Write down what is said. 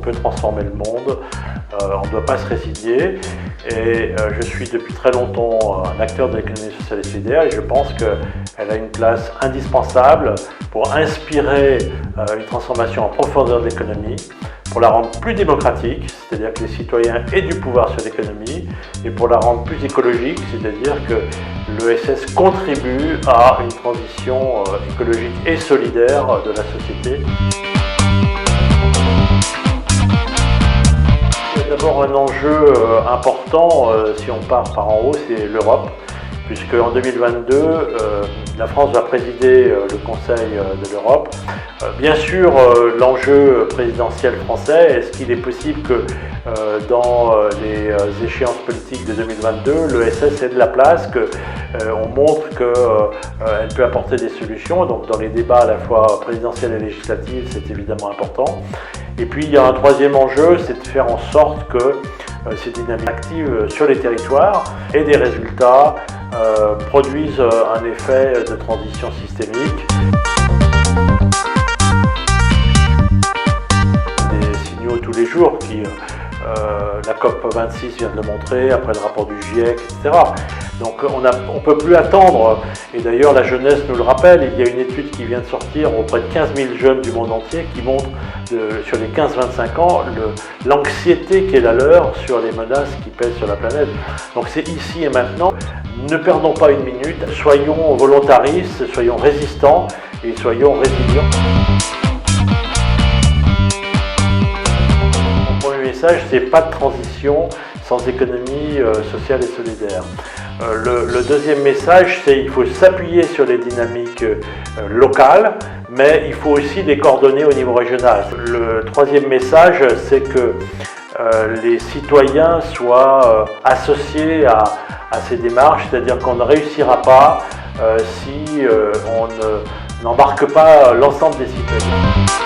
peut transformer le monde, on ne doit pas se résigner. Et je suis depuis très longtemps un acteur de l'économie sociale et solidaire et je pense qu'elle a une place indispensable pour inspirer une transformation en profondeur de l'économie, pour la rendre plus démocratique, c'est-à-dire que les citoyens aient du pouvoir sur l'économie, et pour la rendre plus écologique, c'est-à-dire que l'ESS contribue à une transition écologique et solidaire de la société. Il y a d'abord un enjeu important, si on part par en haut, c'est l'Europe, puisque en 2022, la France va présider le Conseil de l'Europe. Bien sûr, l'enjeu présidentiel français, est-ce qu'il est possible que dans les échéances politiques de 2022, l'ESS ait de la place, qu'on montre qu'elle peut apporter des solutions. Donc dans les débats à la fois présidentiels et législatifs, c'est évidemment important. Et puis il y a un troisième enjeu, c'est de faire en sorte que ces dynamiques actives sur les territoires et des résultats produisent un effet de transition systémique. Des signaux tous les jours qui, la COP26 vient de le montrer, après le rapport du GIEC, etc. Donc on ne peut plus attendre, et d'ailleurs la jeunesse nous le rappelle, il y a une étude qui vient de sortir auprès de 15 000 jeunes du monde entier qui montre sur les 15-25 ans l'anxiété qui est la leur sur les menaces qui pèsent sur la planète. Donc c'est ici et maintenant, ne perdons pas une minute, soyons volontaristes, soyons résistants et soyons résilients. Mon premier message, c'est pas de transition sans économie sociale et solidaire. Le deuxième message, c'est qu'il faut s'appuyer sur les dynamiques locales, mais il faut aussi les coordonner au niveau régional. Le troisième message, c'est que les citoyens soient associés à ces démarches, c'est-à-dire qu'on ne réussira pas si on n'embarque pas l'ensemble des citoyens.